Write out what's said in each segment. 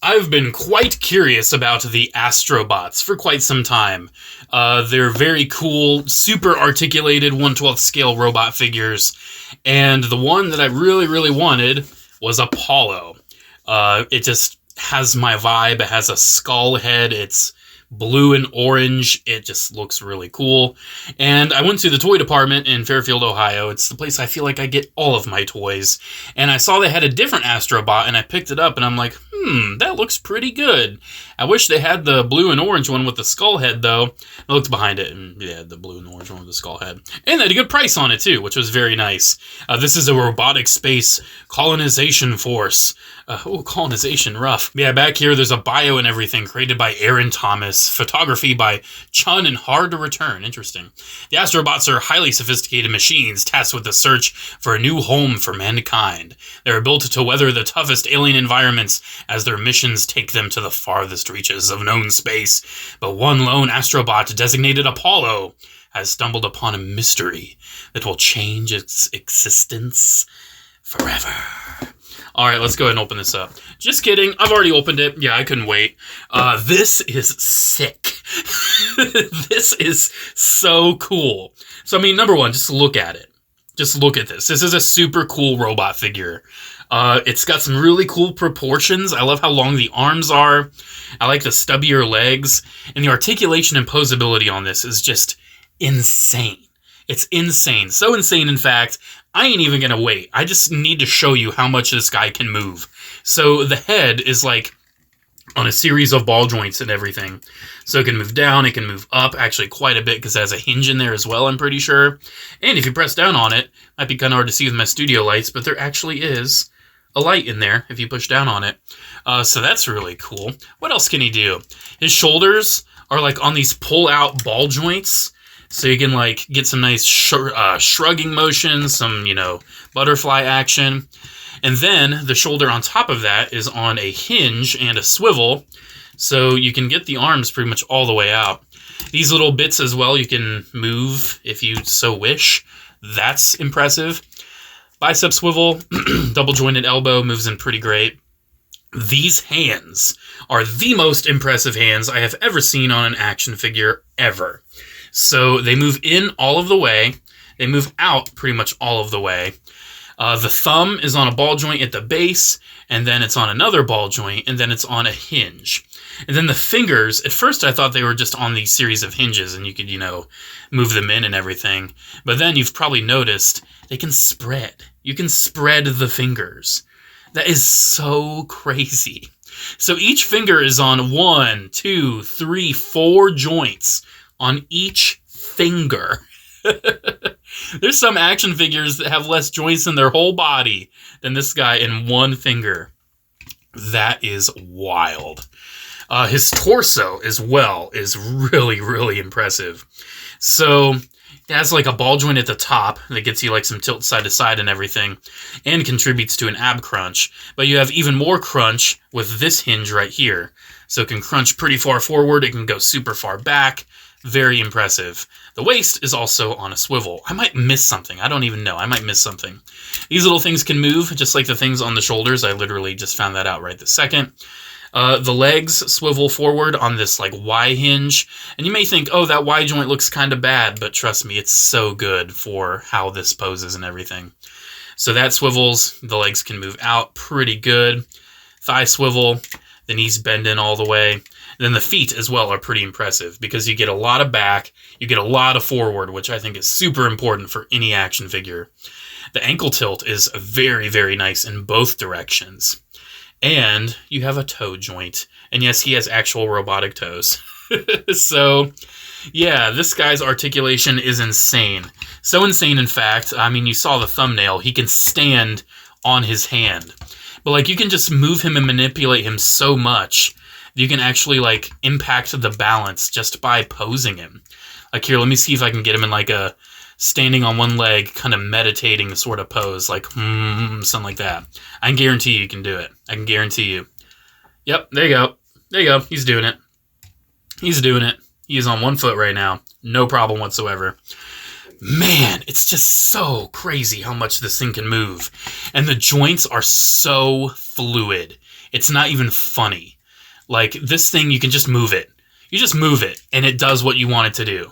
I've been quite curious about the Astrobots for quite some time. They're very cool, super articulated 1/12 scale robot figures, and the one that I really wanted was Apollo. It just has my vibe. It has a skull head. It's blue and orange. It just looks really cool. And I went to the toy department in Fairfield, Ohio. It's the place I feel like I get all of my toys. And I saw they had a different Astrobot, and I picked it up, and I'm like, that looks pretty good. I wish they had the blue and orange one with the skull head, though. I looked behind it, and yeah, the blue and orange one with the skull head. And they had a good price on it, too, which was very nice. This is a robotic space colonization force. Colonization, rough. Yeah, back here, there's a bio and everything created by Aaron Thomas. Photography by Chun and Hard to Return. Interesting. The Astrobots are highly sophisticated machines tasked with the search for a new home for mankind. They are built to weather the toughest alien environments as their missions take them to the farthest reaches of known space. But one lone Astrobot, designated Apollo, has stumbled upon a mystery that will change its existence forever. All right, let's go ahead and open this up. Just kidding. I've already opened it. Yeah, I couldn't wait. This is sick. This is so cool. So, I mean, number one, just look at it. Just look at this. This is a super cool robot figure. It's got some really cool proportions. I love how long the arms are. I like the stubbier legs. And the articulation and posability on this is just insane. It's insane. So insane, in fact, I ain't even gonna wait. I just need to show you how much this guy can move. So the head is like on a series of ball joints and everything. So it can move down, it can move up, actually quite a bit because it has a hinge in there as well, I'm pretty sure. And if you press down on it, might be kind of hard to see with my studio lights, but there actually is a light in there if you push down on it. So that's really cool. What else can he do? His shoulders are like on these pull-out ball joints. So you can like get some nice shrugging motion, some, butterfly action. And then the shoulder on top of that is on a hinge and a swivel. So you can get the arms pretty much all the way out. These little bits as well you can move if you so wish. That's impressive. Bicep swivel, double jointed elbow, moves in pretty great. These hands are the most impressive hands I have ever seen on an action figure ever. So they move in all of the way. They move out pretty much all of the way. The thumb is on a ball joint at the base, and then it's on another ball joint, and then it's on a hinge. And then the fingers, at first I thought they were just on these series of hinges, and you could, move them in and everything. But then you've probably noticed they can spread. You can spread the fingers. That is so crazy. So each finger is on 1, 2, 3, 4 joints on each finger. There's some action figures that have less joints in their whole body than this guy in one finger. That is wild. His torso as well is really impressive. So it has like a ball joint at the top that gets you like some tilt side to side and everything, and contributes to an ab crunch. But you have even more crunch with this hinge right here. So it can crunch pretty far forward. It can go super far back. Very impressive. The waist is also on a swivel. I might miss something. I don't even know. I might miss something. These little things can move, just like the things on the shoulders. I literally just found that out right this second. The legs swivel forward on this like Y hinge. And you may think, oh, that Y joint looks kind of bad. But trust me, it's so good for how this poses and everything. So that swivels. The legs can move out pretty good. Thigh swivel. The knees bend in all the way. Then the feet as well are pretty impressive because you get a lot of back, you get a lot of forward, which I think is super important for any action figure. The ankle tilt is very nice in both directions. And you have a toe joint. And yes, he has actual robotic toes. So, yeah, this guy's articulation is insane. So insane, in fact, I mean, you saw the thumbnail. He can stand on his hand. But, like, you can just move him and manipulate him so much. You can actually, like, impact the balance just by posing him. Like, here, let me see if I can get him in, like, a standing on one leg, kind of meditating sort of pose. Like, something like that. I can guarantee you can do it. I can guarantee you. Yep, there you go. There you go. He's doing it. He's doing it. He is on one foot right now. No problem whatsoever. Man, it's just so crazy how much this thing can move. And the joints are so fluid. It's not even funny. Like, this thing, you can just move it. You just move it, and it does what you want it to do.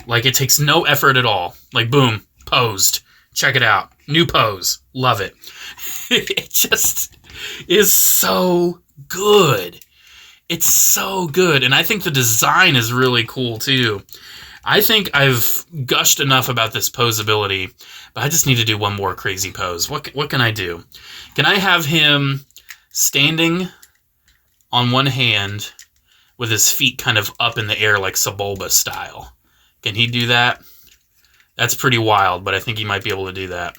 Like, it takes no effort at all. Like, boom, posed. Check it out. New pose. Love it. It just is so good. It's so good. And I think the design is really cool, too. I think I've gushed enough about this poseability, but I just need to do one more crazy pose. What can I do? Can I have him standing on one hand with his feet kind of up in the air like Sebulba style? Can he do that? That's pretty wild, but I think he might be able to do that.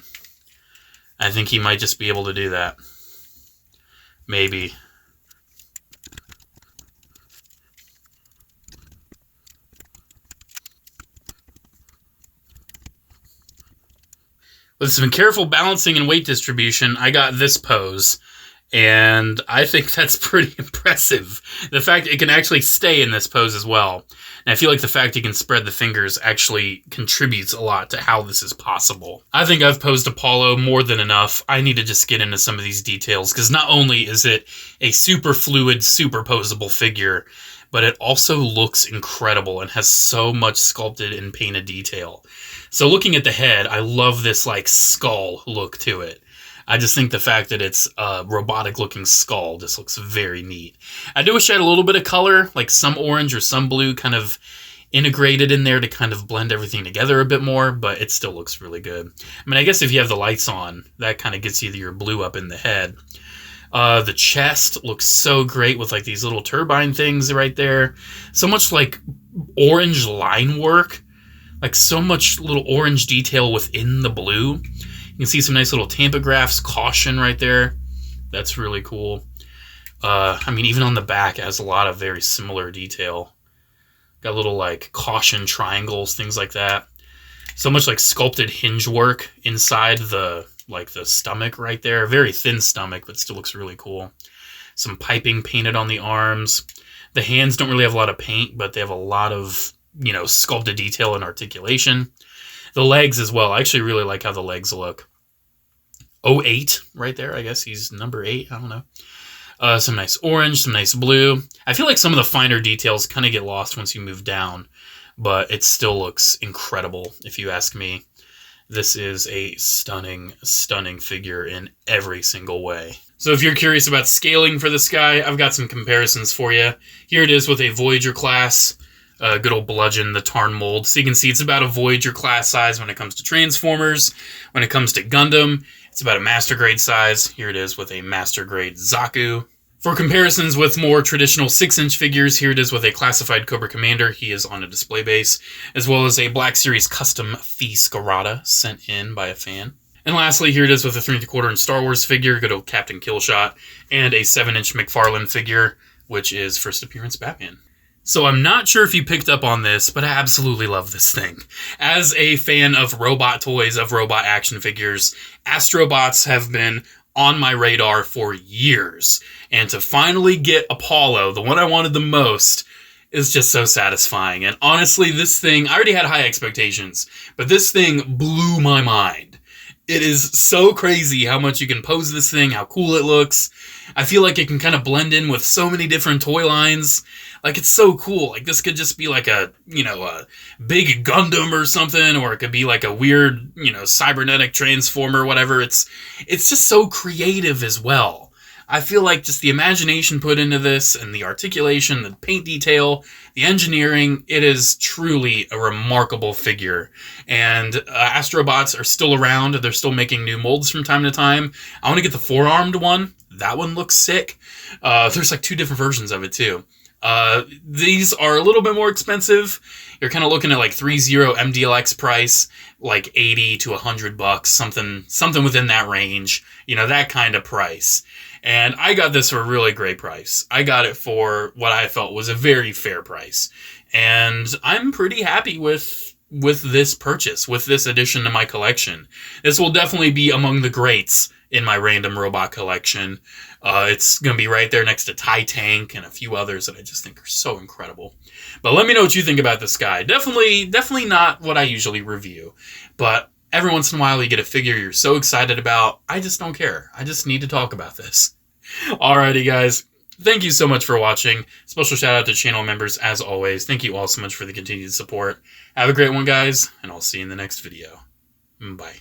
I think he might just be able to do that. Maybe. With some careful balancing and weight distribution, I got this pose. And I think that's pretty impressive. The fact it can actually stay in this pose as well. And I feel like the fact you can spread the fingers actually contributes a lot to how this is possible. I think I've posed Apollo more than enough. I need to just get into some of these details, because not only is it a super fluid, super posable figure, but it also looks incredible and has so much sculpted and painted detail. So looking at the head, I love this like skull look to it. I just think the fact that it's a robotic-looking skull just looks very neat. I do wish I had a little bit of color, like some orange or some blue kind of integrated in there to kind of blend everything together a bit more, but it still looks really good. I mean, I guess if you have the lights on, that kind of gets you your blue up in the head. The chest looks so great with like these little turbine things right there. So much like orange line work, like so much little orange detail within the blue. You can see some nice little tampagraphs, caution right there. That's really cool. I mean, even on the back, it has a lot of very similar detail. Got little, like, caution triangles, things like that. So much, like, sculpted hinge work inside the, like, the stomach right there. Very thin stomach, but still looks really cool. Some piping painted on the arms. The hands don't really have a lot of paint, but they have a lot of, you know, sculpted detail and articulation. The legs as well. I actually really like how the legs look. 08 right there. I guess he's number 8. I don't know. Some nice orange, some nice blue. I feel like some of the finer details kind of get lost once you move down, but it still looks incredible if you ask me. This is a stunning, stunning figure in every single way. So if you're curious about scaling for this guy, I've got some comparisons for you. Here it is with a Voyager class. Good old Bludgeon, the Tarn mold. So you can see it's about a Voyager class size when it comes to Transformers. When it comes to Gundam, it's about a Master Grade size. Here it is with a Master Grade Zaku. For comparisons with more traditional 6-inch figures, here it is with a classified Cobra Commander. He is on a display base, as well as a Black Series custom Fee Scarada sent in by a fan. And lastly, here it is with a 3 3/4-inch Star Wars figure, good old Captain Killshot, and a 7-inch McFarlane figure, which is first appearance Batman. So I'm not sure if you picked up on this, but I absolutely love this thing. As a fan of robot toys, of robot action figures, Astrobots have been on my radar for years. And to finally get Apollo, the one I wanted the most, is just so satisfying. And honestly, this thing, I already had high expectations, but this thing blew my mind. It is so crazy how much you can pose this thing, how cool it looks. I feel like it can kind of blend in with so many different toy lines. Like, it's so cool. Like, this could just be like a, you know, a big Gundam or something, or it could be like a weird, you know, cybernetic transformer or whatever. It's just so creative as well. I feel like just the imagination put into this and the articulation, the paint detail, the engineering, it is truly a remarkable figure. And Astrobots are still around. They're still making new molds from time to time. I want to get the 4-armed one. That one looks sick. There's like 2 different versions of it too. These are a little bit more expensive. You're kind of looking at like 3.0 MDLX price, like $80 to $100, something within that range. You know, that kind of price. And I got this for a really great price. I got it for what I felt was a very fair price. And I'm pretty happy with this purchase, with this addition to my collection. This will definitely be among the greats in my random robot collection. It's going to be right there next to Tank and a few others that I just think are so incredible. But let me know what you think about this guy. Definitely not what I usually review. But every once in a while you get a figure you're so excited about. I just don't care. I just need to talk about this. Alrighty, guys. Thank you so much for watching. Special shout out to channel members as always. Thank you all so much for the continued support. Have a great one, guys, and I'll see you in the next video. Bye.